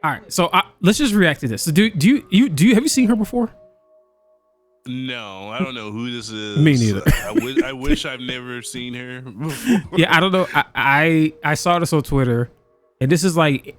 All right, so let's just react to this. So do you have you seen her before? No, I don't know who this is. Me neither. I wish I've never seen her before. Yeah, I don't know. I saw this on Twitter, and this is like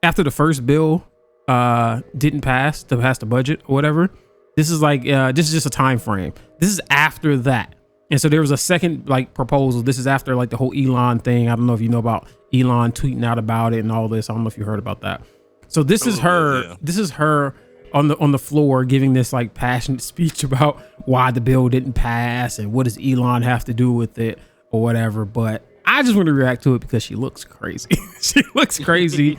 after the first bill didn't pass the budget or whatever. This is like this is just a time frame. This is after that, and so there was a second like proposal. This is after like the whole Elon thing. I don't know if you know about Elon tweeting out about it and all this. I don't know if you heard about that. So this is her. Yeah. This is her on the floor giving this like passionate speech about why the bill didn't pass and what does Elon have to do with it or whatever. But I just want to react to it because she looks crazy. She looks crazy,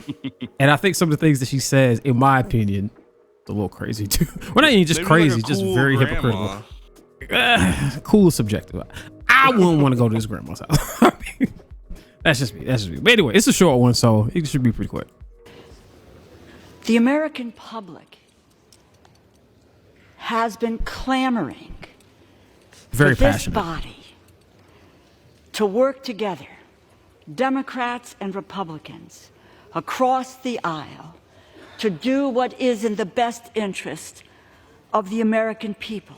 and I think some of the things that she says, in my opinion, a little crazy too. Well, not even just maybe crazy, like just very hypocritical. Cool is subjective. I wouldn't want to go to this grandma's house. I mean, that's just me. But anyway, it's a short one, so it should be pretty quick. The American public has been clamoring very for this passionate body to work together, Democrats and Republicans, across the aisle, to do what is in the best interest of the American people.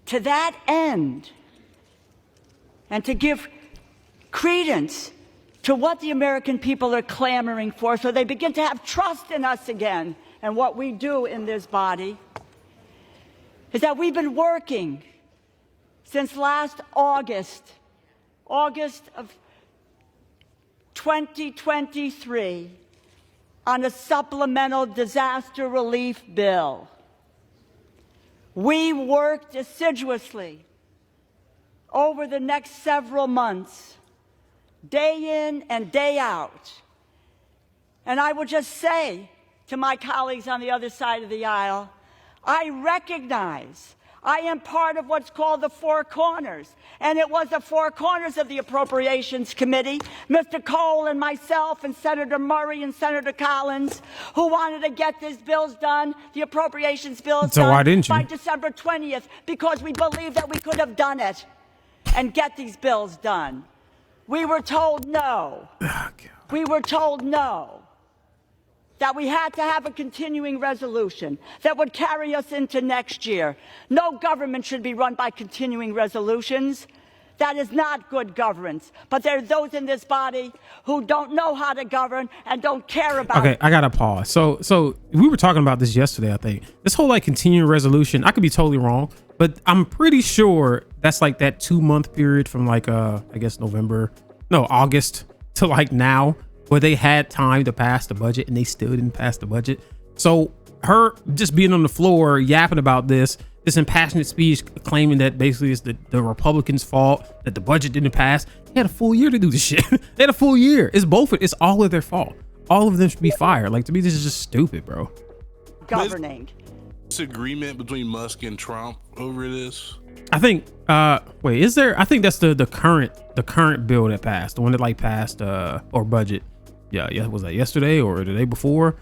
To that end, and to give credence to what the American people are clamoring for, so they begin to have trust in us again and what we do in this body, is that we've been working since last August of 2023, on a supplemental disaster relief bill. We worked assiduously over the next several months, day in and day out. And I will just say to my colleagues on the other side of the aisle, I recognize I am part of what's called the Four Corners, and it was the Four Corners of the Appropriations Committee, Mr. Cole and myself and Senator Murray and Senator Collins, who wanted to get these bills done, the appropriations bills done by December 20th, because we believed that we could have done it and get these bills done. We were told no. We were told no. That we had to have a continuing resolution that would carry us into next year. No government should be run by continuing resolutions. That is not good governance. But there are those in this body who don't know how to govern and don't care about Okay, I gotta pause. So we were talking about this yesterday, I think. This whole like continuing resolution, I could be totally wrong, but I'm pretty sure that's like that 2-month period from like I guess August to like now, where they had time to pass the budget and they still didn't pass the budget. So her just being on the floor yapping about this impassionate speech claiming that basically it's the Republicans' fault that the budget didn't pass. They had a full year to do this shit. They had a full year. It's all of their fault. All of them should be fired. Like, to me, this is just stupid, bro. Governing. Disagreement between Musk and Trump over this. I think wait, is there? I think that's the current bill that passed, the one that like passed or budget. Yeah, was that yesterday or the day before?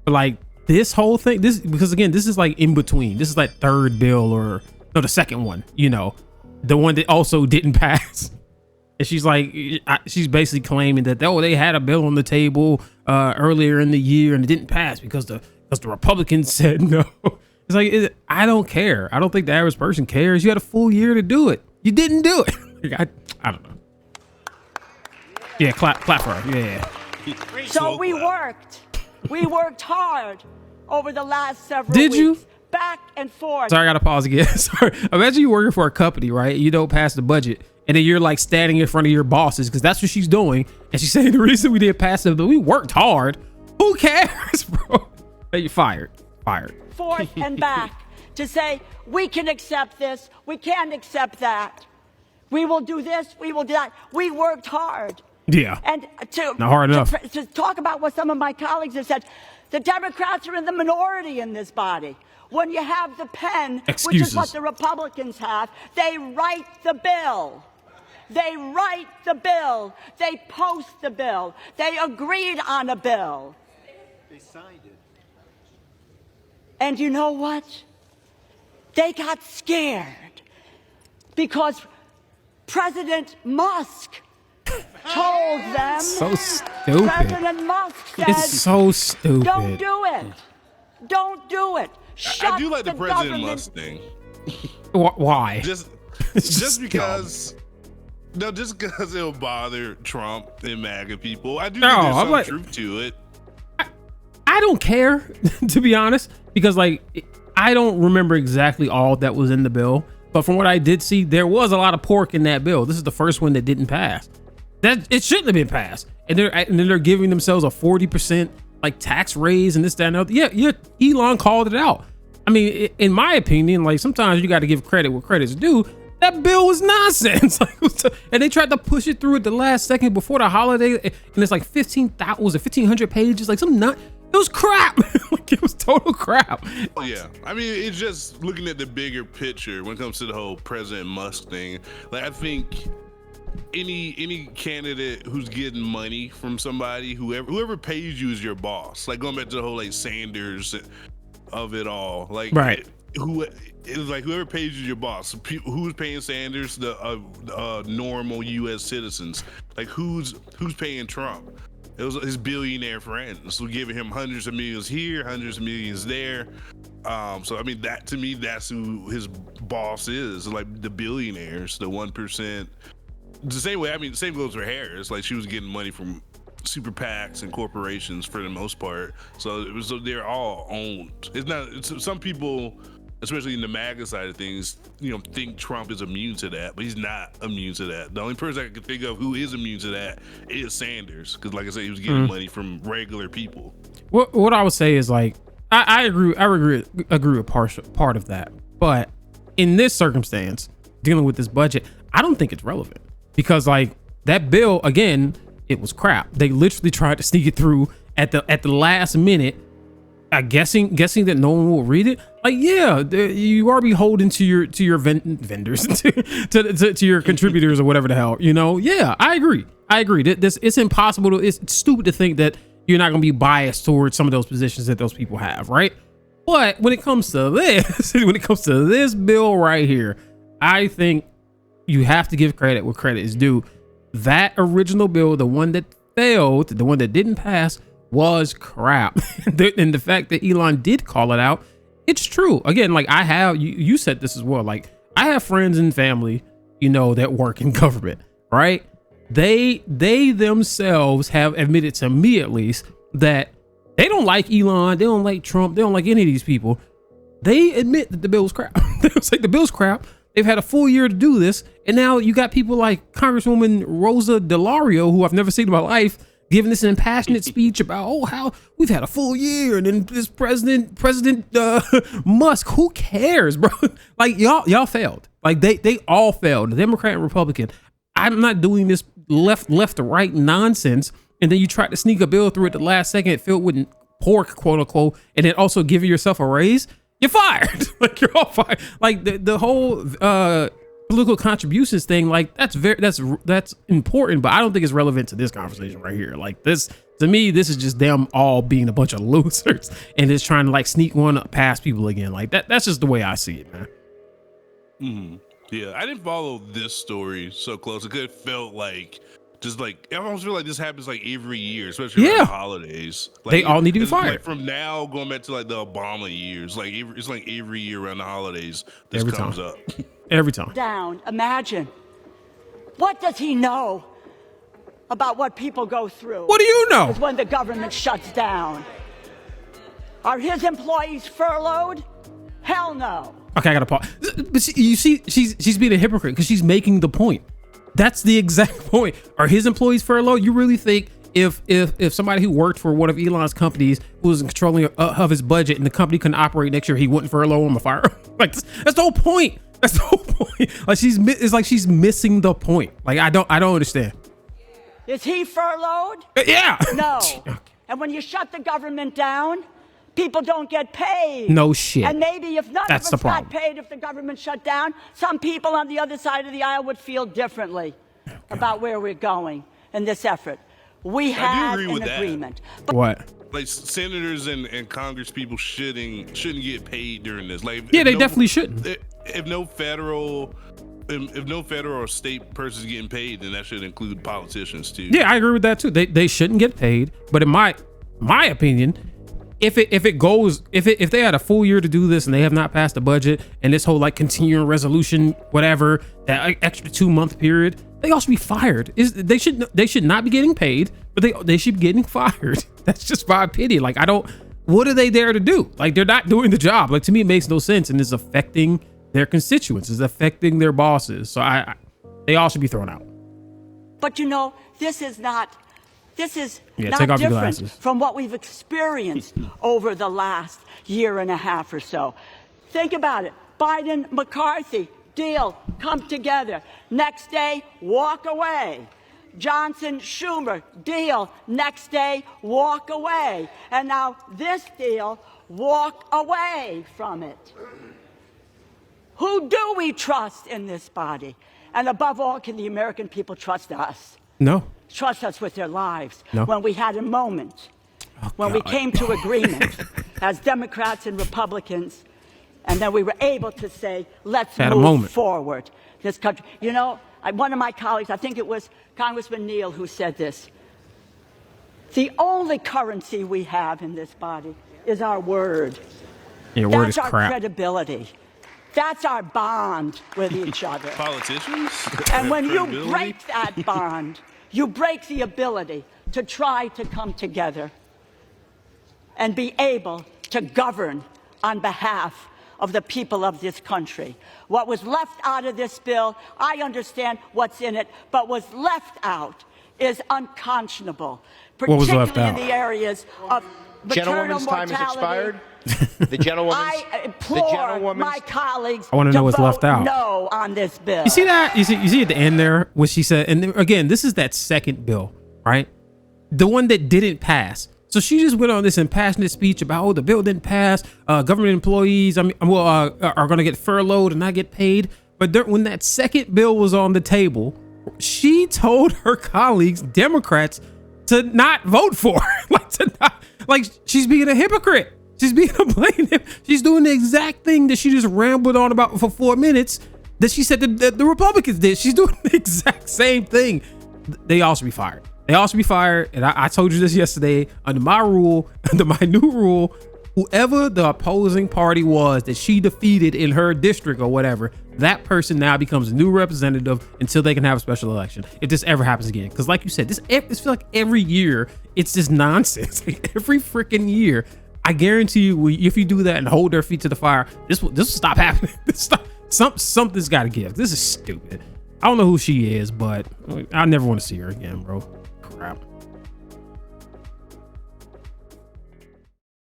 But like this whole thing, because again, this is like in between. This is like third bill or no, the second one, the one that also didn't pass. And she's basically claiming that they had a bill on the table earlier in the year and it didn't pass because the Republicans said no. It's like, I don't care. I don't think the average person cares. You had a full year to do it. You didn't do it. I don't know. Yeah, clap for her. Yeah. So we worked hard over the last several weeks. Did you? Back and forth. Sorry, I gotta pause again. Sorry. Imagine you working for a company, right? You don't pass the budget, and then you're like standing in front of your bosses because that's what she's doing, and she's saying the reason we didn't pass it, but we worked hard. Who cares, bro? You're fired. Forth and back to say we can accept this, we can't accept that. We will do this, we will do that. We worked hard. Yeah. And not hard enough. To talk about what some of my colleagues have said, the Democrats are in the minority in this body. When you have the pen, Excuses. Which is what the Republicans have, they write the bill. They write the bill. They post the bill. They agreed on a bill. They signed it. And you know what? They got scared because President Musk told them. So stupid. President Musk said, It's so stupid. don't do it. Don't do it. Shut I do like the President government. Musk thing. Why? Just because. No, just because it'll bother Trump and MAGA people. I do think there's some truth to it. I don't care, to be honest, because like I don't remember exactly all that was in the bill, but from what I did see, there was a lot of pork in that bill. This is the first one that didn't pass. That it shouldn't have been passed, and they're giving themselves a 40% like tax raise and this, that, and other. Yeah, Elon called it out. I mean, in my opinion, like sometimes you got to give credit where credit's due. That bill was nonsense. And they tried to push it through at the last second before the holiday, and it's like 1,500 pages, like some nut. It was crap. Like it was total crap. Oh yeah, I mean, it's just looking at the bigger picture when it comes to the whole President Musk thing. Like I think any candidate who's getting money from somebody, whoever pays you is your boss. Like going back to the whole like Sanders of it all, like right. It's like whoever pays you is your boss. Who's paying Sanders? The normal U.S. citizens. Like who's paying Trump? It was his billionaire friends who giving him hundreds of millions here, hundreds of millions there. So I mean, that to me, that's who his boss is. Like the billionaires, the 1%. The same way. I mean, the same goes for Harris. Like she was getting money from super PACs and corporations for the most part. So they're all owned. It's some people, especially in the MAGA side of things, think Trump is immune to that, but he's not immune to that. The only person I can think of who is immune to that is Sanders, because like I said, he was getting money from regular people. What I would say is like I agree with part of that, but in this circumstance, dealing with this budget, I don't think it's relevant because like that bill again, it was crap. They literally tried to sneak it through at the last minute. Guessing that no one will read it. Like, yeah, you are beholden to your vendors, to your contributors or whatever the hell, Yeah, I agree. It's impossible it's stupid to think that you're not going to be biased towards some of those positions that those people have, right? But when it comes to this bill right here, I think you have to give credit where credit is due. That original bill, the one that failed, the one that didn't pass, was crap. And the fact that Elon did call it out, it's true. Again, like I have, you said this as well. Like I have friends and family, that work in government, right? They themselves have admitted to me at least that they don't like Elon. They don't like Trump. They don't like any of these people. They admit that the bill was crap. They was like the bill's crap. They've had a full year to do this. And now you got people like Congresswoman Rosa DeLauro, who I've never seen in my life, giving this impassionate speech about, how we've had a full year. And then this President Musk, who cares, bro? Like y'all failed. Like they all failed, the Democrat and Republican. I'm not doing this left to right nonsense. And then you try to sneak a bill through at the last second filled with pork, quote unquote, and then also giving yourself a raise. You're fired. Like you're all fired. Like the whole political contributions thing, like that's important, but I don't think it's relevant to this conversation right here. Like this, to me, this is just them all being a bunch of losers and just trying to like sneak one past people again. Like that's just the way I see it, man. Mm-hmm. Yeah, I didn't follow this story so close. It could have felt like just like I almost feel like this happens like every year, especially around the holidays. Like, they all need to be fired. Like from now going back to like the Obama years, like it's like every year around the holidays this comes up. Every time. Down. Imagine. What does he know about what people go through? What do you know? When the government shuts down. Are his employees furloughed? Hell no. Okay, I gotta pause. But you see, she's being a hypocrite because she's making the point. That's the exact point. Are his employees furloughed? You really think if somebody who worked for one of Elon's companies who was in controlling of his budget and the company couldn't operate next year, he wouldn't furlough him or fire him? Like that's the whole point. That's the whole point. Like it's like she's missing the point. Like I don't understand. Is he furloughed? Yeah. No. And when you shut the government down, people don't get paid. No shit. And maybe if none of us got paid if the government shut down, some people on the other side of the aisle would feel differently about where we're going in this effort. We have an agreement. But what? Like senators and Congress people shouldn't get paid during this. Like yeah, they definitely shouldn't. If no federal if no federal or state person is getting paid, then that should include politicians too. Yeah, I agree with that too. They shouldn't get paid. But in my opinion, if they had a full year to do this and they have not passed the budget and this whole like continuing resolution, whatever, that extra 2-month period, they all should be fired. They should not be getting paid, but they should be getting fired. That's just my opinion. Like, what are they there to do? Like, they're not doing the job. Like, to me, it makes no sense, and it's affecting their constituents, it's affecting their bosses. So they all should be thrown out. But you know, this is not take off your different glasses. from what we've experienced over the last year and a half or so. Think about it. Biden, McCarthy, deal, come together. Next day, walk away. Johnson, Schumer, deal. Next day, walk away. And now this deal, walk away from it. Who do we trust in this body? And above all, can the American people trust us? No. Trust us with their lives. No. When we had a moment, when we came to agreement as Democrats and Republicans, and then we were able to say, let's move forward. This country, you know, one of my colleagues, I think it was Congressman Neal who said this. The only currency we have in this body is our word. Your word is crap. That's our credibility. That's our bond with each other. Politicians? And when you break that bond, you break the ability to try to come together and be able to govern on behalf of the people of this country. What was left out of this bill, I understand what's in it, but what's left out is unconscionable, particularly in the areas of maternal Gentlewoman's mortality. time has expired. The gentlewoman's, I implore my colleagues I want to know what's left out. No on this bill. You see that? You see at the end there what she said, and again, this is that second bill, right? The one that didn't pass. So she just went on this impassionate speech about, the bill didn't pass. Government employees, are going to get furloughed and not get paid. But when that second bill was on the table, she told her colleagues, Democrats, to not vote for her. She's being a hypocrite. She's being a plaintiff. She's doing the exact thing that she just rambled on about for 4 minutes that she said that the Republicans did. She's doing the exact same thing. They all should be fired. They all should be fired. And I told you this yesterday. Under my new rule, whoever the opposing party was that she defeated in her district or whatever, that person now becomes a new representative until they can have a special election. If this ever happens again. Because like you said, this feels like every year it's this nonsense. Like every freaking year. I guarantee you, if you do that and hold their feet to the fire, this will stop happening. Something's got to give. This is stupid. I don't know who she is, but I never want to see her again, bro. Crap.